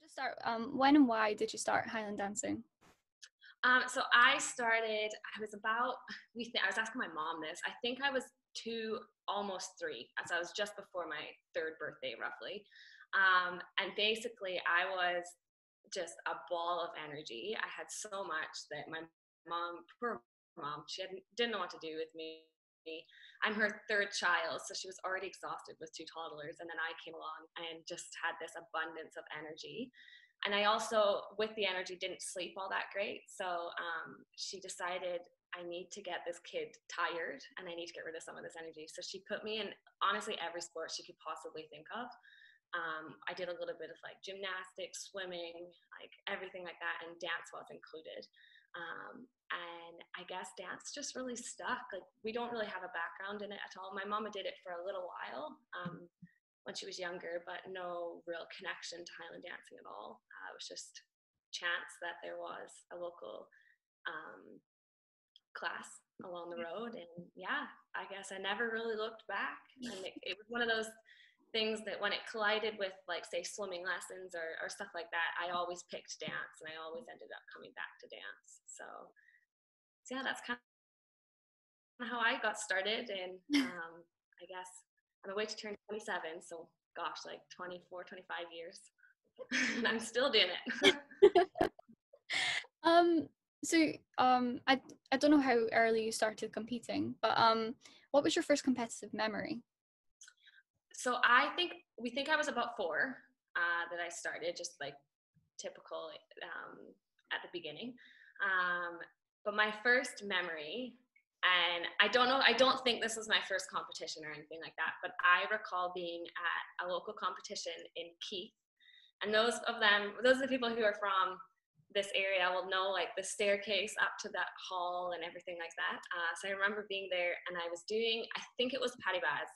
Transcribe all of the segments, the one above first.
To start, when and why did you start Highland dancing? So I started, I was about, I was asking my mom this. I think I was 2, almost 3, as I was just before my 3rd birthday, roughly. And basically, I was just a ball of energy. I had so much that my mom, poor mom, didn't know what to do with me. I'm her 3rd child, so she was already exhausted with 2 toddlers. And then I came along and just had this abundance of energy. And I also, with the energy, didn't sleep all that great. So she decided, I need to get this kid tired and I need to get rid of some of this energy. So she put me in, honestly, every sport she could possibly think of. I did a little bit of like gymnastics, swimming, like everything like that, and dance was included. And I guess dance just really stuck. Like, we don't really have a background in it at all. My mama did it for a little while. When she was younger, but no real connection to Highland dancing at all. It was just chance that there was a local class along the road, and yeah, I guess I never really looked back. And it was one of those things that when it collided with, like, say, swimming lessons or stuff like that, I always picked dance, and I always ended up coming back to dance. So yeah, that's kind of how I got started, and I guess I'm away to turn 27, so gosh, like 24, 25 years. And I'm still doing it. I don't know how early you started competing, but what was your first competitive memory? So we think I was about 4 that I started, just like typical at the beginning. But my first memory, and I don't think this was my first competition or anything like that, but I recall being at a local competition in Keith. And those of the people who are from this area will know, like, the staircase up to that hall and everything like that. So I remember being there, and I was doing, I think it was Paddy Baz,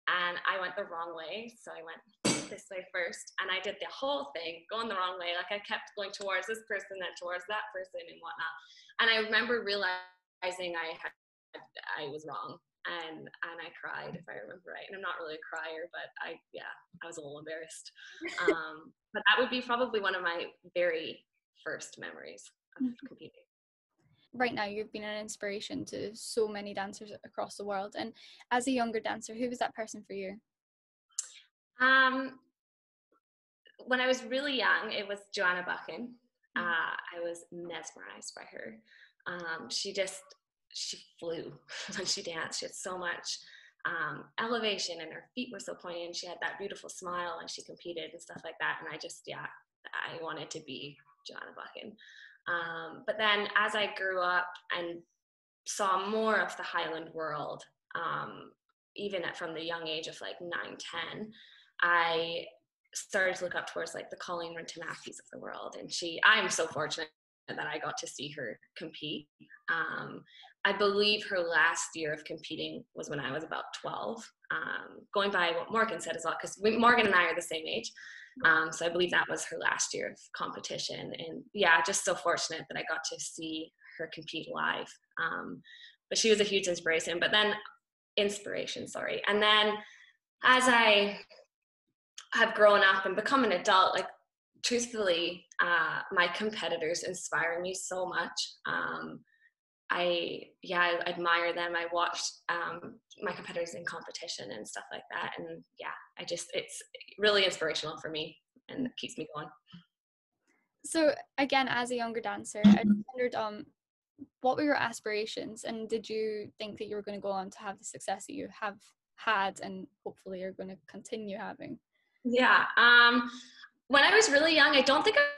and I went the wrong way. So I went this way first, and I did the whole thing going the wrong way. Like, I kept going towards this person, then towards that person and whatnot. And I remember realizing I was wrong, and I cried, if I remember right. And I'm not really a crier, but I was a little embarrassed. But that would be probably one of my very first memories of competing. Right now, you've been an inspiration to so many dancers across the world. And as a younger dancer, who was that person for you? When I was really young, it was Joanna Buchan. I was mesmerized by her. She flew when she danced. She had so much elevation, and her feet were so pointy, and she had that beautiful smile, and she competed and stuff like that. And I wanted to be Joanna Buchan. But then as I grew up and saw more of the Highland world, even from the young age of like 9, 10, I started to look up towards like the Colleen Rintanakis of the world. And I'm so fortunate that I got to see her compete. I believe her last year of competing was when I was about 12, going by what Morgan said as well, because Morgan and I are the same age. So I believe that was her last year of competition. And yeah, just so fortunate that I got to see her compete live. But she was a huge inspiration. And then as I have grown up and become an adult, like, truthfully, my competitors inspire me so much. I admire them. I watched my competitors in competition and stuff like that, and it's really inspirational for me, and it keeps me going. So again, as a younger dancer, I wondered, what were your aspirations, and did you think that you were going to go on to have the success that you have had, and hopefully you're going to continue having? Yeah. When I was really young, I don't think I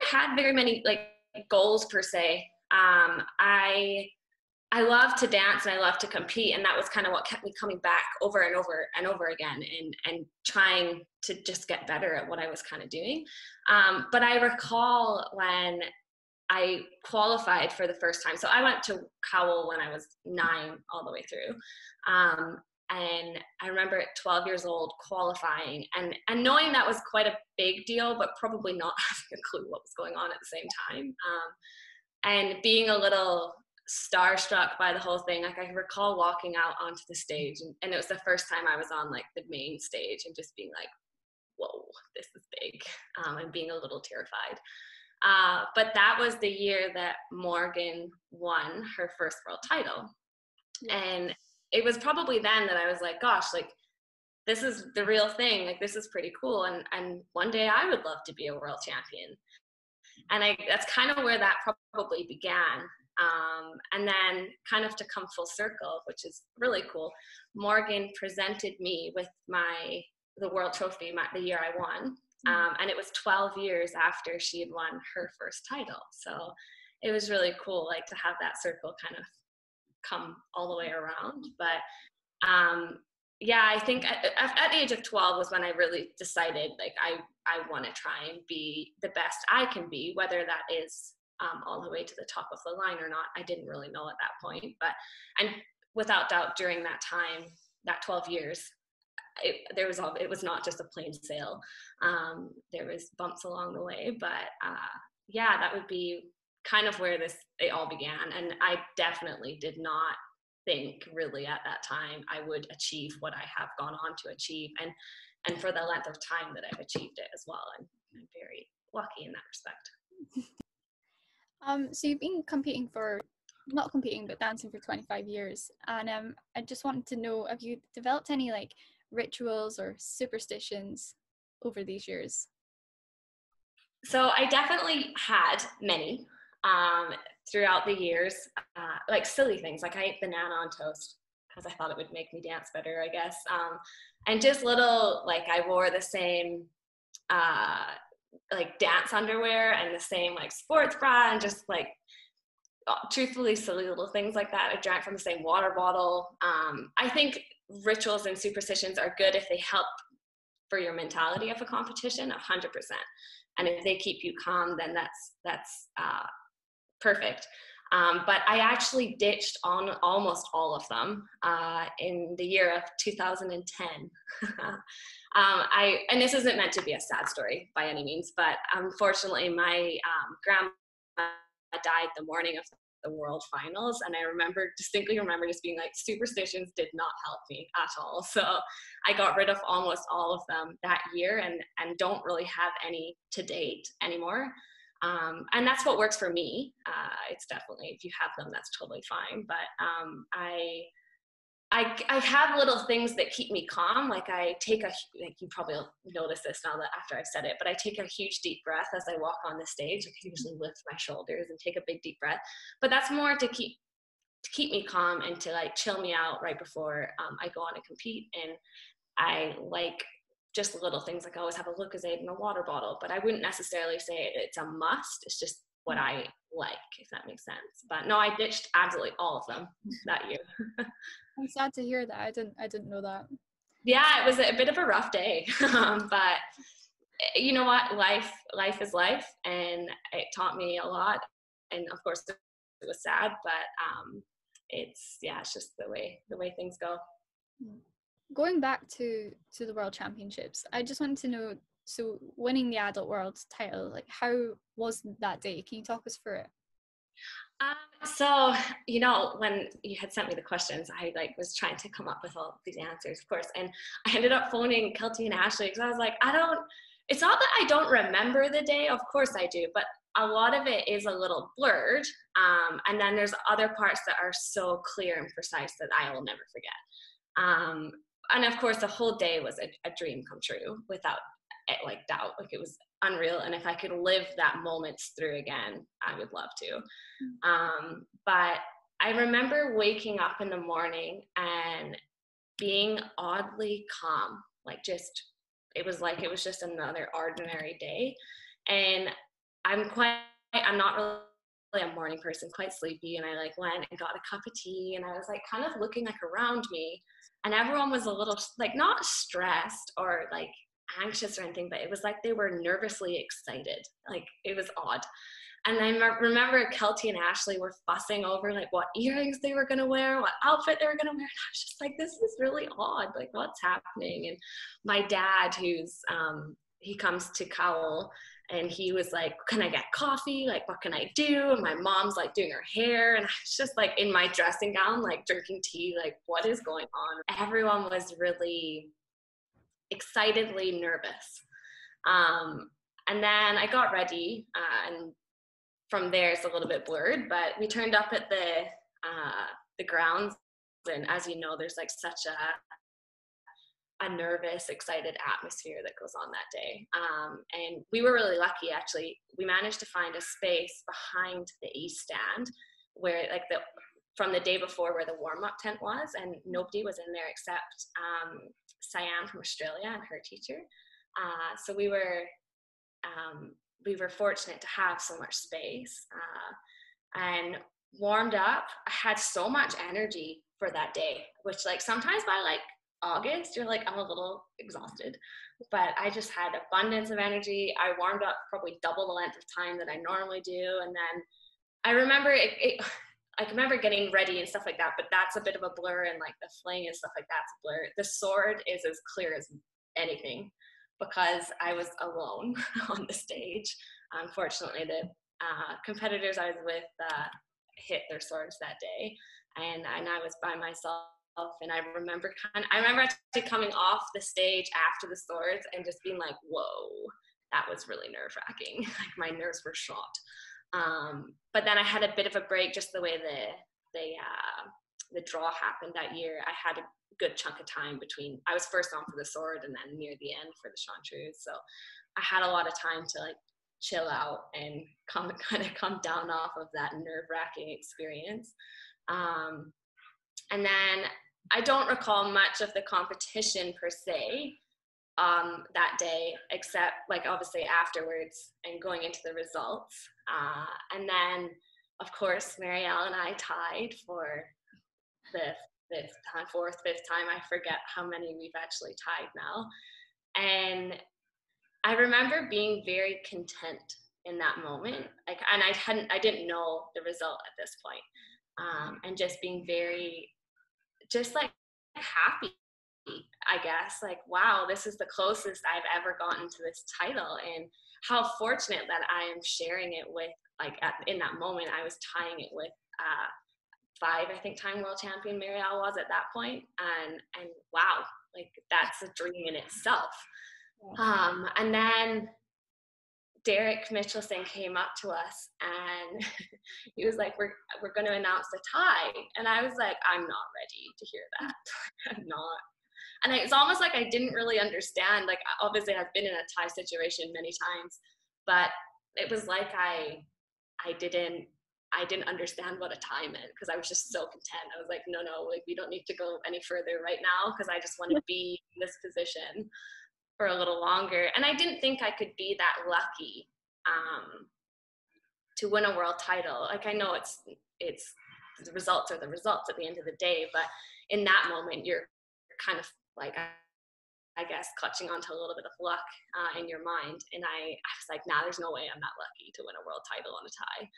had very many like goals per se. I love to dance and I love to compete, and that was kind of what kept me coming back over and over and over again, and trying to just get better at what I was kind of doing. But I recall when I qualified for the first time. So I went to Cowell when I was 9 all the way through. And I remember at 12 years old qualifying and knowing that was quite a big deal, but probably not having a clue what was going on at the same time. And being a little starstruck by the whole thing. Like, I recall walking out onto the stage, and it was the first time I was on like the main stage, and just being like, whoa, this is big, and being a little terrified. But that was the year that Morgan won her first world title. Yeah. And it was probably then that I was like, gosh, like, this is the real thing. Like, this is pretty cool. And one day I would love to be a world champion. And that's kind of where that probably began. And then kind of to come full circle, which is really cool, Morgan presented me with the world trophy the year I won. And it was 12 years after she had won her first title. So it was really cool, like, to have that circle kind of come all the way around. But yeah, I think at the age of 12 was when I really decided, like, I want to try and be the best I can be, whether that is all the way to the top of the line or not. I didn't really know at that point, and without doubt during that time, that 12 years, it was not just a plain sail. There was bumps along the way, but yeah, that would be kind of where it all began. And I definitely did not think really at that time I would achieve what I have gone on to achieve, and for the length of time that I've achieved it as well. I'm very lucky in that respect. So you've been dancing for 25 years, and I just wanted to know, have you developed any like rituals or superstitions over these years? So I definitely had many throughout the years, like silly things, like I ate banana on toast because I thought it would make me dance better, I guess. And just little, like, I wore the same like dance underwear and the same like sports bra, and just like truthfully silly little things like that. I drank from the same water bottle. I think rituals and superstitions are good if they help for your mentality of a competition, 100%. And if they keep you calm, then that's perfect. But I actually ditched on almost all of them in the year of 2010. And this isn't meant to be a sad story by any means, but unfortunately my grandma died the morning of the world finals, and I distinctly remember just being like, superstitions did not help me at all. So I got rid of almost all of them that year, and don't really have any to date anymore. And that's what works for me. It's definitely, if you have them, that's totally fine. But I have little things that keep me calm. Like you probably notice this now that after I've said it, but I take a huge deep breath as I walk on the stage. I can usually lift my shoulders and take a big deep breath. But that's more to keep me calm and to like chill me out right before I go on and compete. And I like just little things, like I always have a Lucozade in a water bottle, but I wouldn't necessarily say it's a must. It's just what I like, if that makes sense. But no, I ditched absolutely all of them that year. I'm sad to hear that. I didn't know that. Yeah, it was a bit of a rough day, but you know what? Life is life, and it taught me a lot. And of course, it was sad, but it's just the way things go. Going back to the World Championships, I just wanted to know, so winning the adult world title, like, how was that day? Can you talk us through it? So, you know, when you had sent me the questions, I was trying to come up with all these answers, of course, and I ended up phoning Kelty and Ashley because I was like, it's not that I don't remember the day, of course I do, but a lot of it is a little blurred, and then there's other parts that are so clear and precise that I will never forget. And of course, the whole day was a dream come true without doubt. Like, it was unreal, and if I could live that moment through again, I would love to. But I remember waking up in the morning and being oddly calm, it was just another ordinary day. And I'm not really a morning person, quite sleepy, and I went and got a cup of tea, and I was kind of looking around me, and everyone was a little not stressed or anxious or anything, but it was they were nervously excited. It was odd. And I remember Kelty and Ashley were fussing over what earrings they were going to wear, what outfit they were going to wear. And I was just this is really odd. What's happening? And my dad, he comes to Cowell, and he was can I get coffee? What can I do? And my mom's doing her hair. And I was just in my dressing gown, drinking tea, what is going on? Everyone was really excitedly nervous. And then I got ready, and from there it's a little bit blurred, but we turned up at the grounds, and as you know, there's like such a nervous, excited atmosphere that goes on that day. And we were really lucky, actually. We managed to find a space behind the east stand where like from the day before where the warm-up tent was, and nobody was in there except Cyan from Australia and her teacher. So we were fortunate to have so much space, and warmed up. I had so much energy for that day, which like sometimes by like August, you're like, I'm a little exhausted, but I just had abundance of energy. I warmed up probably double the length of time that I normally do. And then I remember I remember getting ready and stuff like that, but that's a bit of a blur, and like the fling and stuff like that's a blur. The sword is as clear as anything because I was alone on the stage. Unfortunately, the competitors I was with hit their swords that day, and I was by myself. And I remember actually coming off the stage after the swords and just being like, whoa, that was really nerve-wracking. Like my nerves were shot. But then I had a bit of a break, just the way the draw happened that year. I had a good chunk of time between, I was first on for the sword and then near the end for the chartreuse. So I had a lot of time to like chill out and come down off of that nerve-wracking experience. And then I don't recall much of the competition per se that day, except like obviously afterwards and going into the results. And then, of course, Marielle and I tied for the fifth time. I forget how many we've actually tied now. And I remember being very content in that moment. Like, and I didn't know the result at this point. And just being very, just like happy, I guess, like, wow, this is the closest I've ever gotten to this title, and how fortunate that I am sharing it with, like, in that moment, I was tying it with 5, I think, time world champion Marielle was at that point, and wow, like, that's a dream in itself. And then Derek Mitchelson came up to us and he was like, we're going to announce the tie. And I was like, I'm not ready to hear that. I'm not. And it's almost like I didn't really understand. Like, obviously I've been in a tie situation many times, but it was like I didn't understand what a tie meant, because I was just so content. I was like, no, like, we don't need to go any further right now, because I just want to be in this position for a little longer. And I didn't think I could be that lucky to win a world title. Like, I know it's the results are the results at the end of the day, but in that moment you're kind of like, I guess, clutching onto a little bit of luck in your mind. And I was like, nah, there's no way I'm that lucky to win a world title on a tie.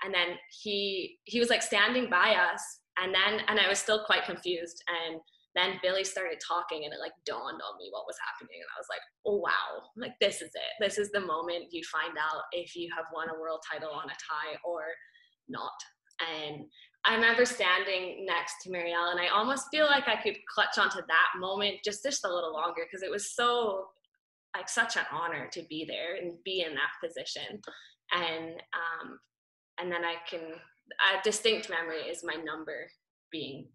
And then he was like standing by us, and I was still quite confused, and then Billy started talking, and it like dawned on me what was happening. And I was like, oh wow, like, this is it. This is the moment you find out if you have won a world title on a tie or not. And I remember standing next to Marielle, and I almost feel like I could clutch onto that moment just a little longer, because it was so, like, such an honor to be there and be in that position. And then a distinct memory is my number being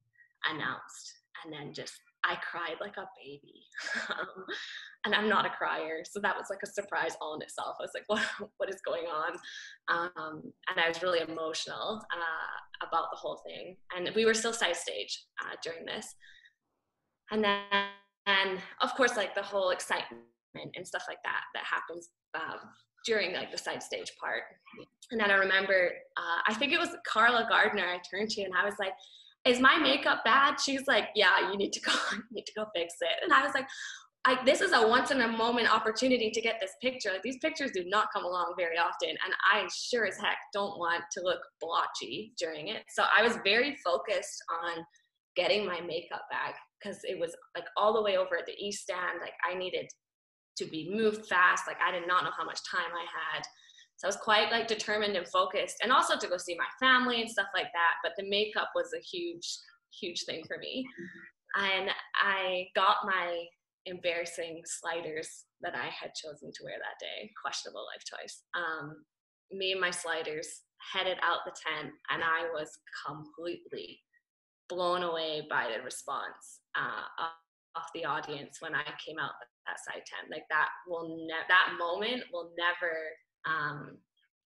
announced. And then I cried like a baby. And I'm not a crier, so that was like a surprise all in itself. I was like, what is going on? And I was really emotional about the whole thing. And we were still side stage during this. And then, of course, like, the whole excitement and stuff like that happens during like the side stage part. And then I remember, I think it was Carla Gardner I turned to, and I was like, is my makeup bad? She's like, yeah, you need to go fix it. And I was like, this is a once in a moment opportunity to get this picture. Like, these pictures do not come along very often, and I sure as heck don't want to look blotchy during it. So I was very focused on getting my makeup back, because it was like all the way over at the east stand. Like, I needed to be moved fast. Like, I did not know how much time I had. So I was quite like determined and focused, and also to go see my family and stuff like that. But the makeup was a huge, huge thing for me. And I got my embarrassing sliders that I had chosen to wear that day. Questionable life choice. Me and my sliders headed out the tent, and I was completely blown away by the response of the audience when I came out that side tent. Like that moment will never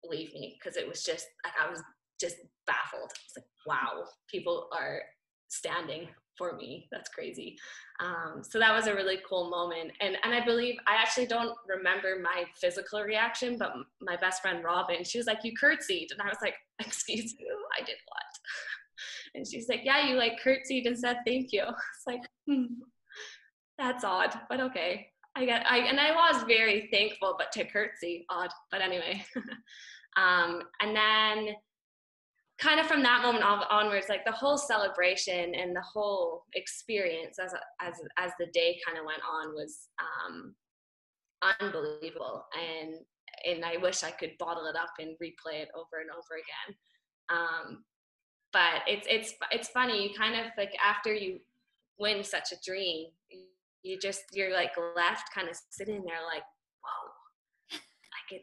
leave me, because it was just like I was just baffled. It's like, wow, people are standing for me. That's crazy. So that was a really cool moment. And I believe, I actually don't remember my physical reaction, but my best friend Robin, she was like, you curtsied. And I was like, excuse you, I did what? And she's like, yeah, you like curtsied and said thank you. It's like, that's odd, but okay. And I was very thankful, but to curtsy, odd. But anyway. And then kind of from that moment onwards, like the whole celebration and the whole experience as the day kind of went on was unbelievable. And I wish I could bottle it up and replay it over and over again. But it's funny, you kind of like, after you win such a dream, you're like left kind of sitting there like, whoa, like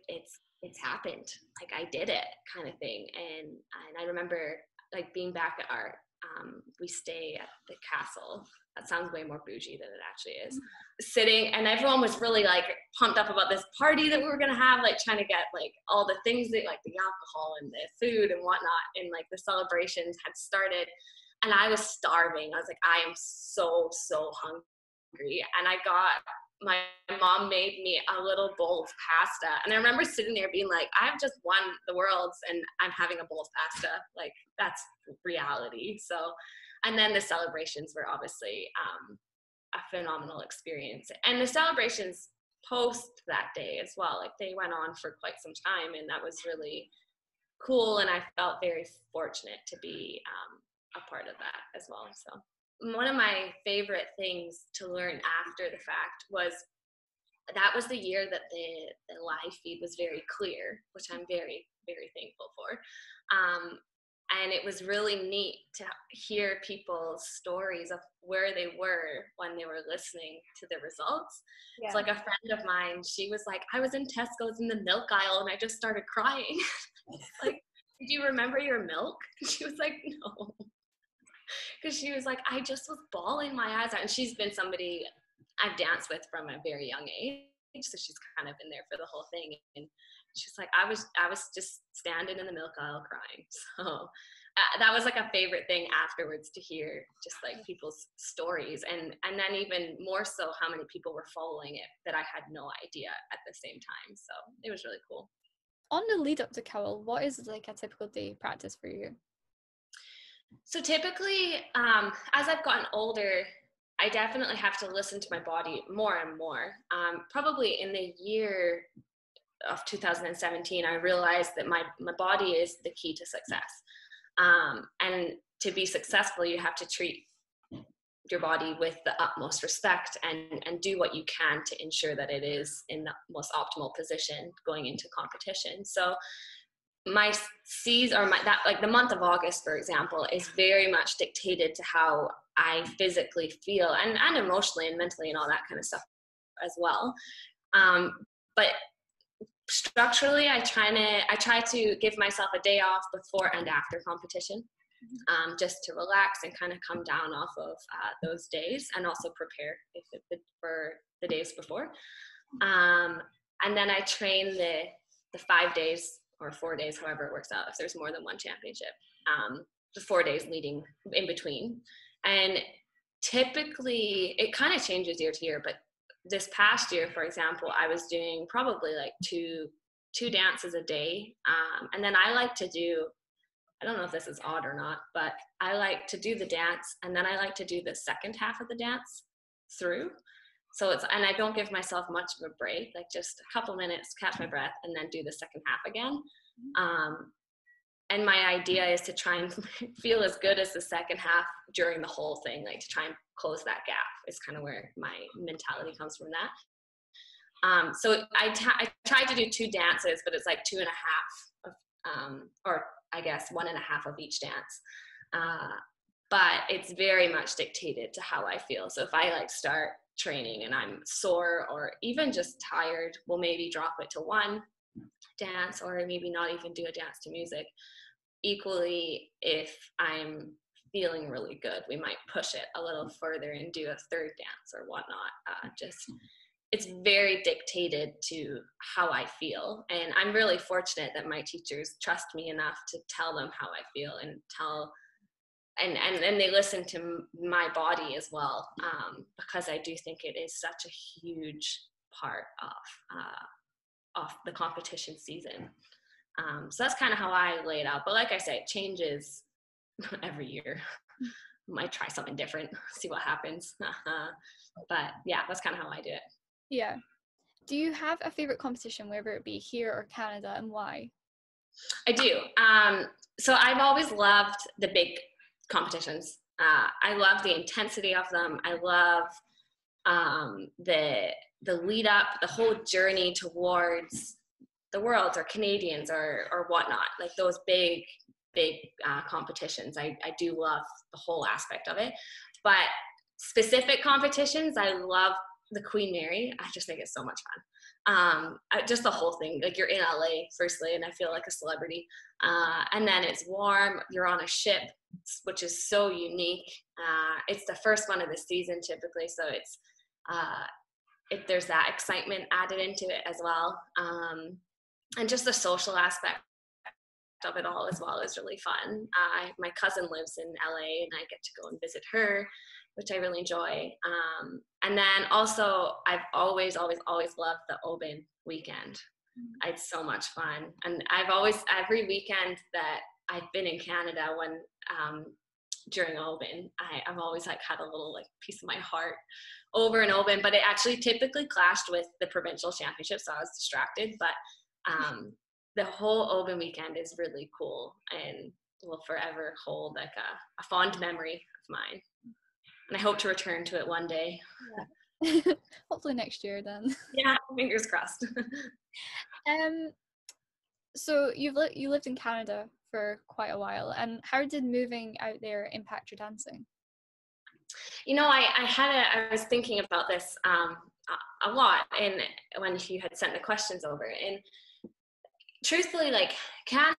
it's happened, like I did it, kind of thing. And I remember like being back at our we stay at the castle. That sounds way more bougie than it actually is. Sitting, and everyone was really like pumped up about this party that we were gonna have, like trying to get like all the things that, like the alcohol and the food and whatnot, and like the celebrations had started, and I was starving. I was like, I am so hungry. And my mom made me a little bowl of pasta, and I remember sitting there being like, I've just won the world and I'm having a bowl of pasta. Like, that's reality. So, and then the celebrations were obviously a phenomenal experience, and the celebrations post that day as well, like they went on for quite some time, and that was really cool, and I felt very fortunate to be a part of that as well. So one of my favorite things to learn after the fact was that was the year that the live feed was very clear, which I'm very, very thankful for. And it was really neat to hear people's stories of where they were when they were listening to the results. Yeah. So like a friend of mine, she was like, I was in Tesco's in the milk aisle and I just started crying. Like, do you remember your milk? And she was like, no. Because she was like, I just was bawling my eyes out. And she's been somebody I've danced with from a very young age, so she's kind of been there for the whole thing. And she's like, I was just standing in the milk aisle crying. So that was like a favorite thing afterwards, to hear just like people's stories, and then even more so how many people were following it that I had no idea at the same time. So it was really cool. On the lead up to Cowell, what is like a typical day practice for you? So typically, as I've gotten older, I definitely have to listen to my body more and more. Probably in the year of 2017, I realized that my body is the key to success. And to be successful, you have to treat your body with the utmost respect and do what you can to ensure that it is in the most optimal position going into competition. So my the month of August, for example, is very much dictated to how I physically feel and emotionally and mentally and all that kind of stuff as well. But structurally, I try to give myself a day off before and after competition, just to relax and kind of come down off of those days, and also prepare for the days before. And then I train the 5 days or 4 days, however it works out, if there's more than one championship, the 4 days leading in between. And typically it kind of changes year to year, but this past year, for example, I was doing probably like two dances a day. And then I like to do, I don't know if this is odd or not, but I like to do the dance, and then I like to do the second half of the dance through. So and I don't give myself much of a break, like just a couple minutes, catch my breath, and then do the second half again. And my idea is to try and feel as good as the second half during the whole thing, like to try and close that gap is kind of where my mentality comes from that. So I tried to do 2 dances, but it's like 2.5 of, or I guess 1.5 of each dance. But it's very much dictated to how I feel. So if I like start training and I'm sore or even just tired, we'll maybe drop it to one dance or maybe not even do a dance to music. Equally, if I'm feeling really good, we might push it a little further and do a third dance or whatnot. It's very dictated to how I feel. And I'm really fortunate that my teachers trust me enough to tell them how I feel and they listen to my body as well, because I do think it is such a huge part of the competition season. So that's kind of how I lay it out. But like I say, it changes every year. Might try something different, see what happens. But yeah, that's kind of how I do it. Yeah. Do you have a favorite competition, whether it be here or Canada, and why? I do. So I've always loved the big competitions. I love the intensity of them. I love the lead up, the whole journey towards the Worlds or Canadians or whatnot, like those big competitions. I do love the whole aspect of it. But specific competitions, I love the Queen Mary. I just think it's so much fun. Just the whole thing, like you're in LA firstly, and I feel like a celebrity. And then it's warm, you're on a ship, which is so unique. It's the first one of the season typically, so it's there's that excitement added into it as well. And just the social aspect of it all as well is really fun. My cousin lives in LA and I get to go and visit her, which I really enjoy. And then also I've always loved the Open weekend. It's so much fun. And every weekend that I've been in Canada when during Open, I've always like had a little like piece of my heart over an Open, but it actually typically clashed with the provincial championship, so I was distracted. But the whole Open weekend is really cool and will forever hold like a fond memory of mine. And I hope to return to it one day. Yeah. Hopefully next year then. Yeah, fingers crossed. So you lived in Canada for quite a while, and how did moving out there impact your dancing? You know, I was thinking about this a lot, and when you had sent the questions over, and truthfully, like Canada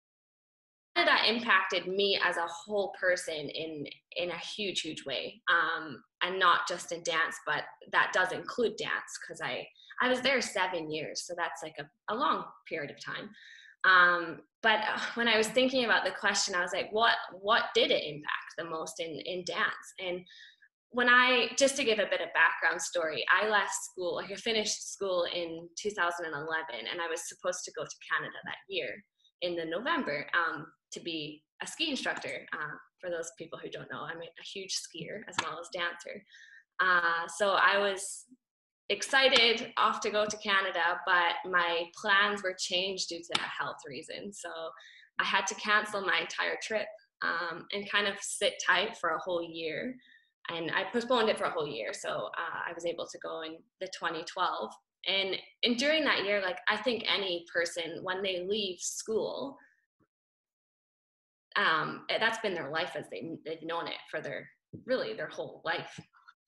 impacted me as a whole person in a huge way, and not just in dance, but that does include dance because I was there 7 years, so that's like a long period of time. But when I was thinking about the question, I was like, what did it impact the most in dance? And when just to give a bit of background story, I left school, like I finished school in 2011, and I was supposed to go to Canada that year in the November to be a ski instructor. For those people who don't know, I'm a huge skier as well as dancer. So I was excited off to go to Canada, but my plans were changed due to a health reason. So I had to cancel my entire trip and kind of sit tight for a whole year. And I postponed it for a whole year. So I was able to go in the 2012. And during that year, like I think any person, when they leave school, that's been their life as they've known it for their whole life,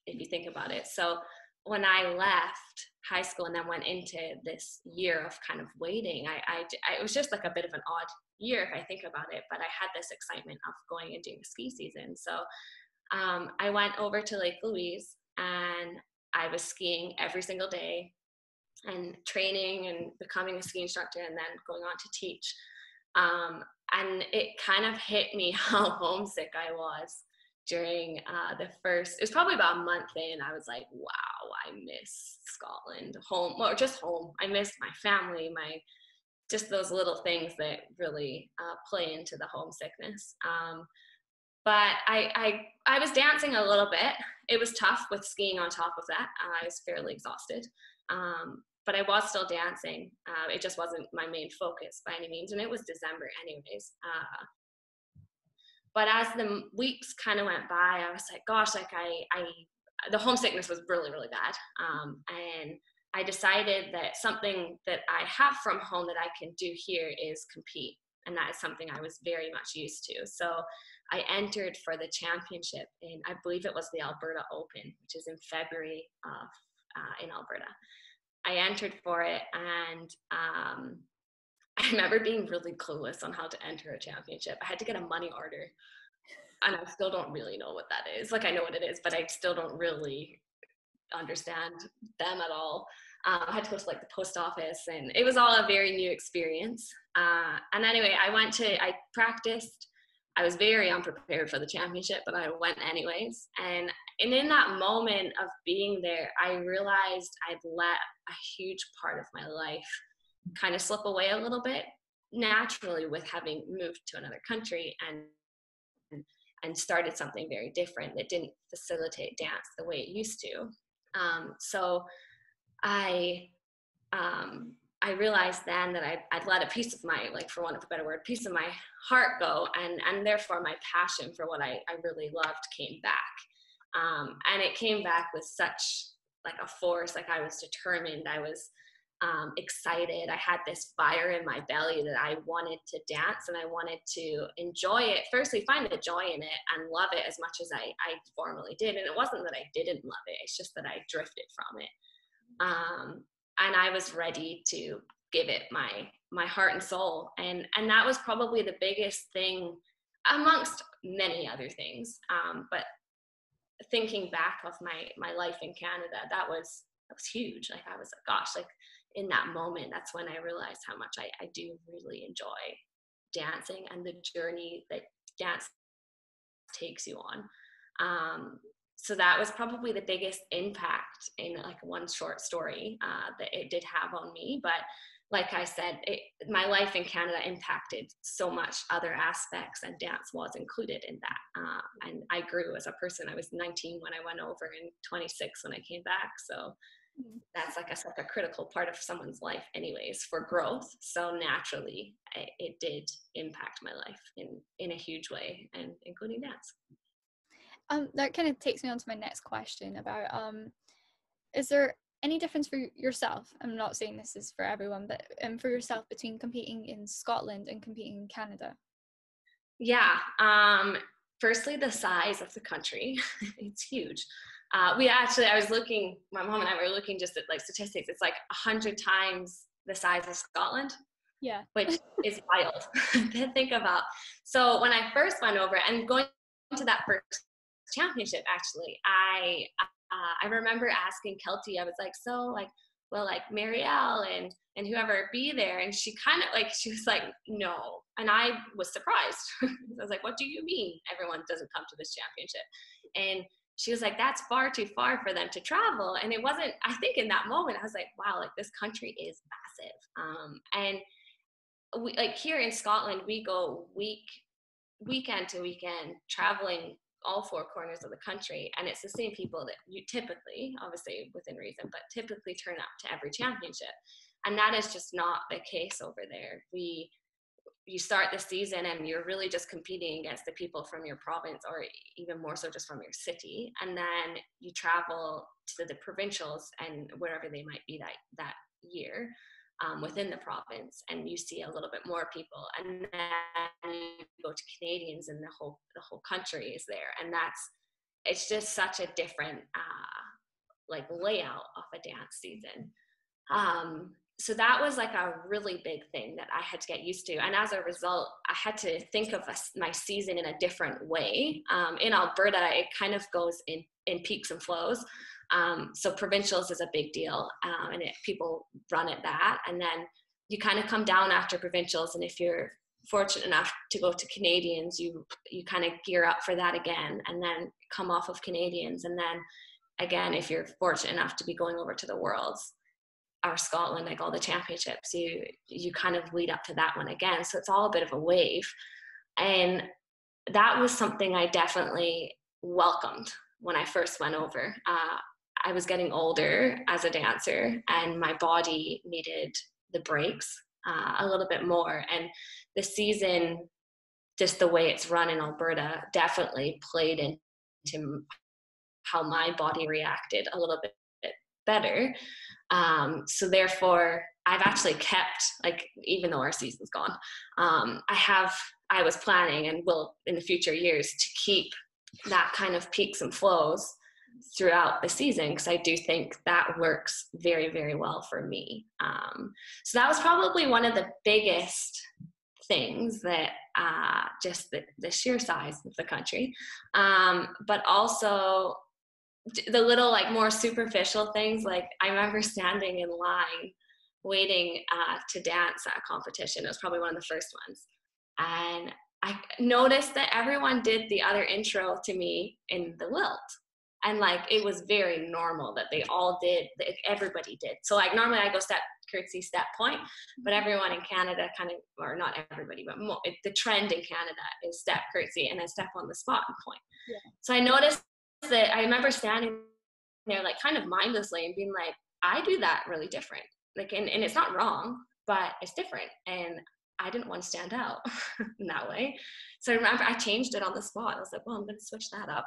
if you think about it. So when I left high school and then went into this year of kind of waiting, it was just like a bit of an odd year if I think about it, but I had this excitement of going and doing a ski season. So I went over to Lake Louise and I was skiing every single day and training and becoming a ski instructor and then going on to teach. And it kind of hit me how homesick I was during it was probably about a month in. I was like, wow, I miss Scotland, home, or just home. I miss my family, just those little things that really play into the homesickness. But I was dancing a little bit. It was tough with skiing on top of that. I was fairly exhausted. But I was still dancing. It just wasn't my main focus by any means. And it was December anyways. But as the weeks kind of went by, I was like, gosh, like the homesickness was really, really bad. And I decided that something that I have from home that I can do here is compete. And that is something I was very much used to. So I entered for the championship in, I believe it was the Alberta Open, which is in February in Alberta. I entered for it, and I remember being really clueless on how to enter a championship. I had to get a money order, and I still don't really know what that is. Like, I know what it is, but I still don't really understand them at all. I had to go to like the post office, and it was all a very new experience. And anyway, I practiced. I was very unprepared for the championship, but I went anyways. And in that moment of being there, I realized I'd let a huge part of my life kind of slip away a little bit naturally with having moved to another country and started something very different that didn't facilitate dance the way it used to. So I realized then that I'd let a piece of my, like, for want of a better word, piece of my heart go, and therefore my passion for what I really loved came back. And it came back with such like a force. Like, I was determined, I was excited. I had this fire in my belly that I wanted to dance, and I wanted to enjoy it. Firstly, find the joy in it and love it as much as I formerly did. And it wasn't that I didn't love it, it's just that I drifted from it. And I was ready to give it my heart and soul. And that was probably the biggest thing amongst many other things. But thinking back of my life in Canada, that was huge. Like, I was, gosh, like, in that moment, that's when I realized how much I do really enjoy dancing and the journey that dance takes you on. So that was probably the biggest impact in like one short story that it did have on me. But like I said, my life in Canada impacted so much other aspects, and dance was included in that. And I grew as a person. I was 19 when I went over and 26 when I came back. So that's, like I said, a critical part of someone's life anyways for growth. So naturally, it did impact my life in a huge way, and including dance. That kind of takes me on to my next question about, is there any difference for yourself? I'm not saying this is for everyone, but for yourself, between competing in Scotland and competing in Canada? Yeah. Firstly, the size of the country. It's huge. I was looking, my mom and I were looking just at like statistics. It's like 100 times the size of Scotland. Yeah. Which is wild to think about. So when I first went over and going to that first championship, actually, I remember asking Kelty, I was like, so like, will like Marielle and whoever be there? And she kind of like, she was like, no. And I was surprised. I was like, what do you mean everyone doesn't come to this championship? And she was like, that's far too far for them to travel. And it wasn't, I think in that moment, I was like, wow, like this country is massive. And we, like here in Scotland, we go weekend to weekend, traveling all four corners of the country, and it's the same people that you typically, obviously within reason, but typically turn up to every championship. And that is just not the case over there. You start the season and you're really just competing against the people from your province, or even more so just from your city, and then you travel to the provincials and wherever they might be that year. Within the province, and you see a little bit more people, and then you go to Canadians, and the whole country is there, and it's just such a different like layout of a dance season. So that was like a really big thing that I had to get used to, and as a result, I had to think of my season in a different way. In Alberta, it kind of goes in peaks and flows. So provincials is a big deal, and people run at that, and then you kind of come down after provincials, and if you're fortunate enough to go to Canadians, you kind of gear up for that again, and then come off of Canadians, and then again, if you're fortunate enough to be going over to the Worlds or Scotland, like all the championships, you kind of lead up to that one again. So it's all a bit of a wave, and that was something I definitely welcomed when I first went over. I was getting older as a dancer, and my body needed the breaks a little bit more. And the season, just the way it's run in Alberta, definitely played into how my body reacted a little bit better. So therefore, I've actually kept, like, even though our season's gone, I have I was planning and will in the future years to keep that kind of peaks and flows throughout the season, because I do think that works very, very well for me. So that was probably one of the biggest things, that just the sheer size of the country, but also the little like more superficial things. Like I remember standing in line waiting to dance at a competition. It was probably one of the first ones, and I noticed that everyone did the other intro to me in the lilt. And like, it was very normal that they all did, that everybody did. So like normally I go step, curtsy, step, point, but everyone in Canada kind of, or not everybody, but the trend in Canada is step, curtsy, and then step on the spot and point. Yeah. So I noticed that, I remember standing there like kind of mindlessly and being like, I do that really different. Like, and it's not wrong, but it's different. And I didn't want to stand out in that way. So I remember I changed it on the spot. I was like, well, I'm going to switch that up,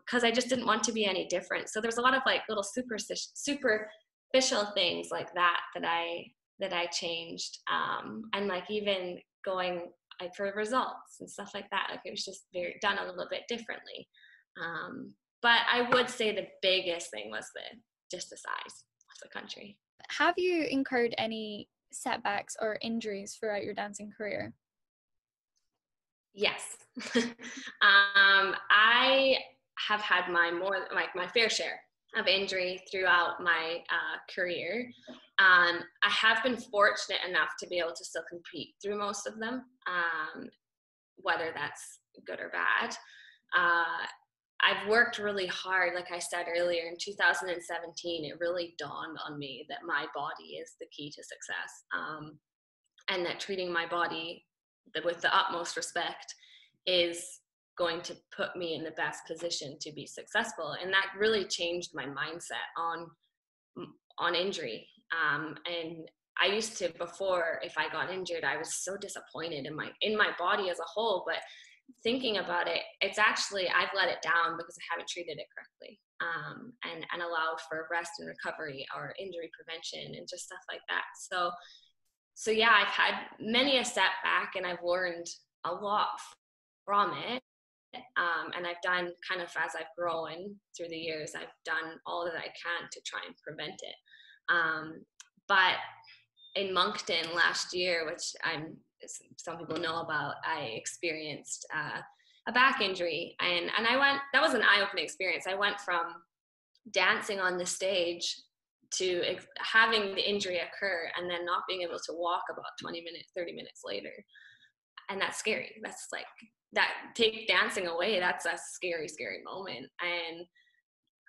because I just didn't want to be any different. So there's a lot of like little superficial things like that I changed, and like even going like for results and stuff like that. Like it was just done a little bit differently. But I would say the biggest thing was just the size of the country. Have you incurred any setbacks or injuries throughout your dancing career? Yes. I have had my fair share of injury throughout my career. I have been fortunate enough to be able to still compete through most of them, whether that's good or bad. I've worked really hard. Like I said earlier, in 2017, it really dawned on me that my body is the key to success, and that treating my body with the utmost respect is going to put me in the best position to be successful. And that really changed my mindset on injury. And I used to, before, if I got injured, I was so disappointed in my body as a whole. But thinking about it, it's actually, I've let it down because I haven't treated it correctly, and allowed for rest and recovery or injury prevention and just stuff like that. So yeah, I've had many a setback, and I've learned a lot from it. And I've done, kind of as I've grown through the years, I've done all that I can to try and prevent it. But in Moncton last year, which some people know about, I experienced a back injury, and that was an eye-opening experience. I went from dancing on the stage to having the injury occur and then not being able to walk about 20 minutes, 30 minutes later. And that's scary. That's like, that take dancing away, that's a scary, scary moment. And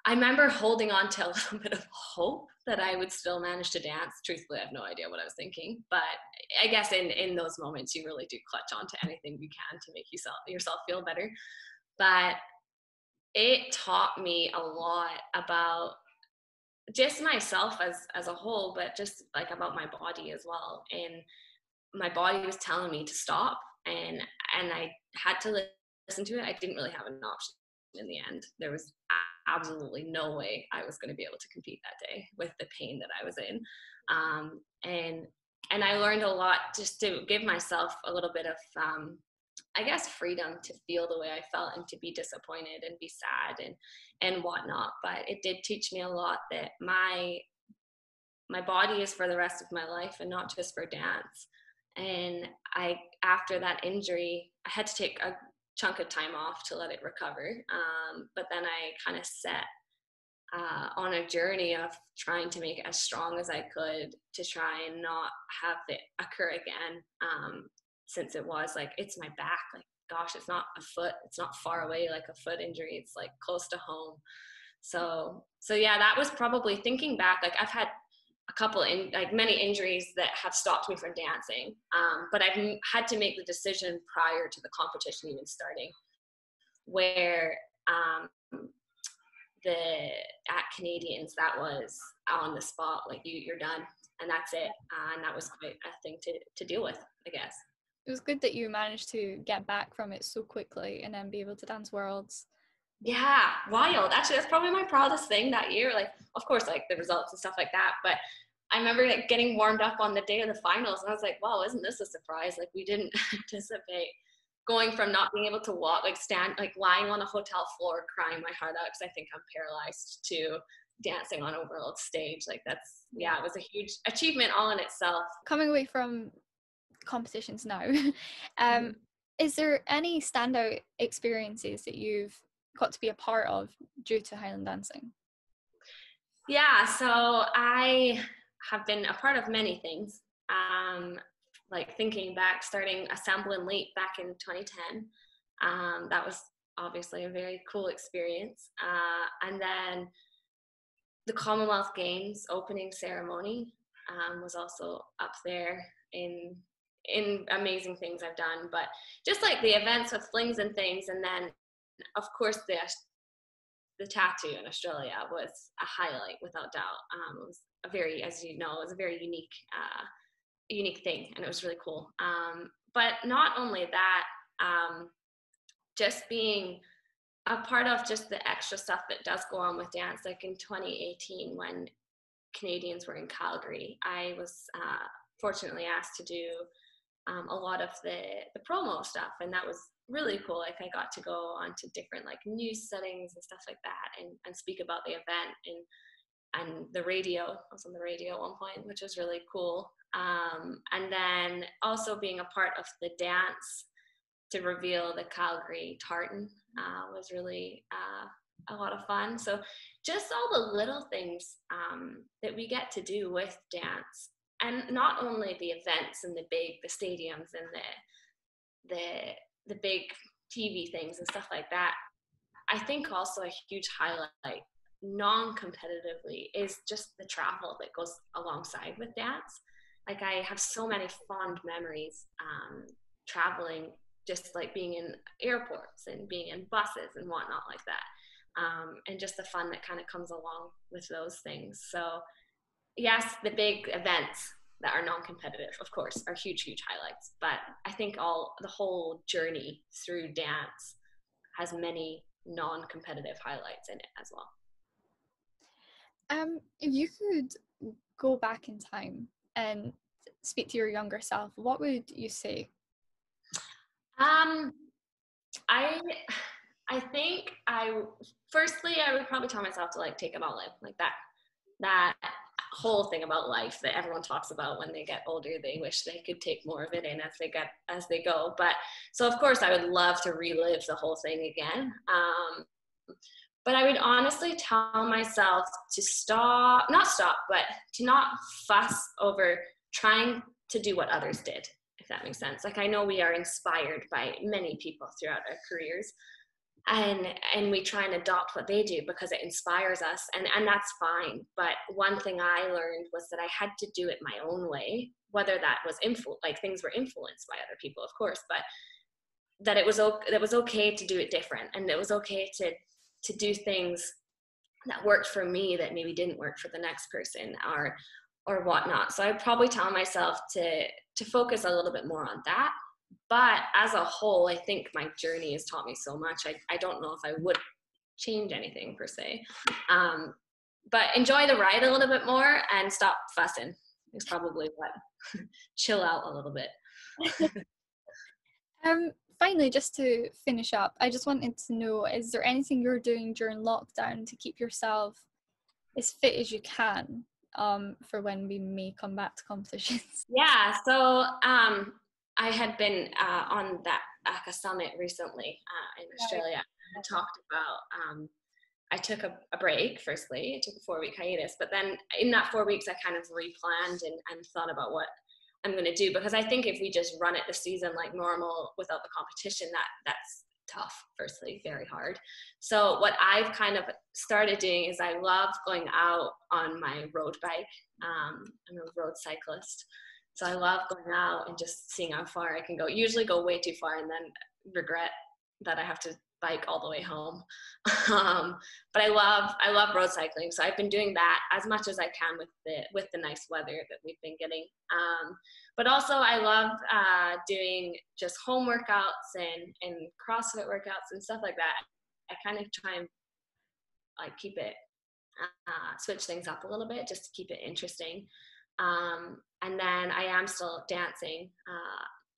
I remember holding on to a little bit of hope that I would still manage to dance. Truthfully, I have no idea what I was thinking, but I guess in those moments, you really do clutch onto anything you can to make yourself feel better. But it taught me a lot about just myself as a whole, but just like about my body as well. And my body was telling me to stop, and I had to listen to it. I didn't really have an option in the end. There was absolutely no way I was going to be able to compete that day with the pain that I was in. And I learned a lot just to give myself a little bit of, I guess, freedom to feel the way I felt and to be disappointed and be sad and whatnot. But it did teach me a lot that my body is for the rest of my life and not just for dance. And after that injury, I had to take a chunk of time off to let it recover. But then I kind of set on a journey of trying to make it as strong as I could to try and not have it occur again. Since it was like, it's my back, like, gosh, it's not a foot, it's not far away like a foot injury, it's like close to home. So yeah, that was probably, thinking back, like I've had a couple many injuries that have stopped me from dancing, but I've had to make the decision prior to the competition even starting, where at Canadians, that was on the spot, like you're done and that's it. And that was quite a thing to deal with, I guess. It was good that you managed to get back from it so quickly and then be able to dance Worlds. Yeah, wild. Actually, that's probably my proudest thing that year. Like, of course, like the results and stuff like that. But I remember like getting warmed up on the day of the finals, and I was like, wow, isn't this a surprise? Like, we didn't anticipate going from not being able to walk, like stand, like lying on a hotel floor crying my heart out because I think I'm paralyzed, to dancing on a world stage. Like that's, yeah, it was a huge achievement all in itself. Coming away from competitions now, is there any standout experiences that you've got to be a part of due to Highland dancing? Yeah, so I have been a part of many things. Like thinking back, starting assembling late back in 2010, that was obviously a very cool experience. And then the Commonwealth Games opening ceremony was also up there in amazing things I've done. But just like the events with flings and things, and then of course the tattoo in Australia was a highlight without doubt. It was a very, as you know, it was a very unique thing, and it was really cool. But not only that, just being a part of just the extra stuff that does go on with dance. Like in 2018, when Canadians were in Calgary, I was fortunately asked to do a lot of the promo stuff, and that was really cool. Like I got to go onto different like news settings and stuff like that, and speak about the event, and the radio. I was on the radio at one point, which was really cool. And then also being a part of the dance to reveal the Calgary tartan was really a lot of fun. So just all the little things that we get to do with dance, and not only the events and the stadiums and the big TV things and stuff like that. I think also a huge highlight non-competitively is just the travel that goes alongside with dance. Like I have so many fond memories traveling, just like being in airports and being in buses and whatnot like that, and just the fun that kind of comes along with those things. So yes, the big events that are non-competitive, of course, are huge highlights, but I think the whole journey through dance has many non-competitive highlights in it as well. If you could go back in time and speak to your younger self, what would you say? I think firstly I would probably tell myself to like take it all in, like that whole thing about life that everyone talks about when they get older. They wish they could take more of it in as they go. But so of course I would love to relive the whole thing again. But I would honestly tell myself to but to not fuss over trying to do what others did, if that makes sense. Like I know we are inspired by many people throughout our careers, and we try and adopt what they do because it inspires us, and that's fine. But one thing I learned was that I had to do it my own way, whether that was like things were influenced by other people, of course, but that it was okay to do it different, and it was okay to do things that worked for me that maybe didn't work for the next person or whatnot. So I'd probably tell myself to focus a little bit more on that. But as a whole, I think my journey has taught me so much. I don't know if I would change anything per se. But enjoy the ride a little bit more and stop fussing is probably what. Chill out a little bit. Finally, just to finish up, I just wanted to know, is there anything you're doing during lockdown to keep yourself as fit as you can for when we may come back to competitions? Yeah, so I had been on that ACA summit recently in Australia. I talked about, I took a break, firstly. I took a 4-week hiatus, but then in that 4 weeks, I kind of replanned and thought about what I'm going to do, because I think if we just run it the season like normal without the competition, that's tough, firstly, very hard. So what I've kind of started doing is I love going out on my road bike. I'm a road cyclist. So I love going out and just seeing how far I can go. Usually go way too far and then regret that I have to bike all the way home. But I love road cycling. So I've been doing that as much as I can with the nice weather that we've been getting. But also I love doing just home workouts and CrossFit workouts and stuff like that. I kind of try and like keep it, switch things up a little bit just to keep it interesting. And then I am still dancing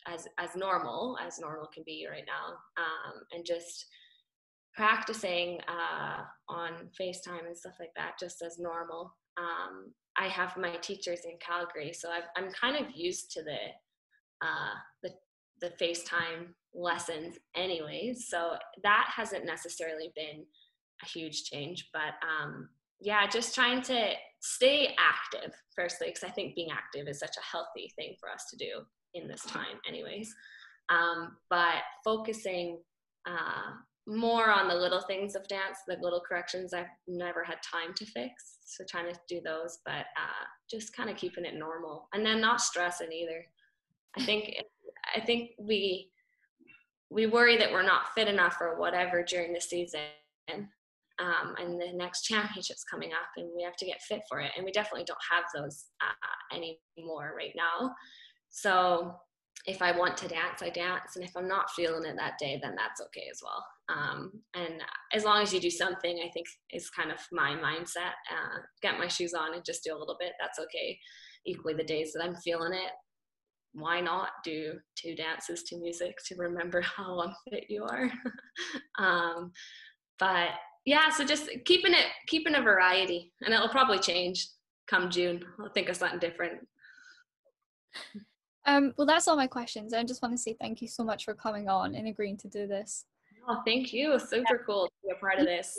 as normal can be right now, and just practicing on FaceTime and stuff like that, just as normal. I have my teachers in Calgary, so I'm kind of used to the FaceTime lessons anyways, so that hasn't necessarily been a huge change. But yeah, just trying to stay active firstly, because I think being active is such a healthy thing for us to do in this time anyways. But focusing more on the little things of dance, the little corrections I've never had time to fix, so trying to do those, but just kind of keeping it normal, and then not stressing either. I think we worry that we're not fit enough or whatever during the season, and the next championship's coming up and we have to get fit for it, and we definitely don't have those anymore right now. So if I want to dance, I dance, and if I'm not feeling it that day, then that's okay as well. And as long as you do something, I think is kind of my mindset. Get my shoes on and just do a little bit, that's okay. Equally, the days that I'm feeling it, why not do 2 dances to music to remember how unfit you are? But yeah, so just keeping a variety, and it'll probably change come June. I'll think of something different. Well, that's all my questions. I just want to say thank you so much for coming on and agreeing to do this. Oh, thank you. Super cool to be a part of this.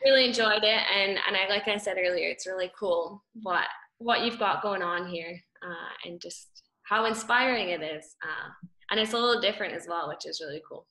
Really enjoyed it, and like I said earlier, it's really cool what you've got going on here, and just how inspiring it is. And it's a little different as well, which is really cool.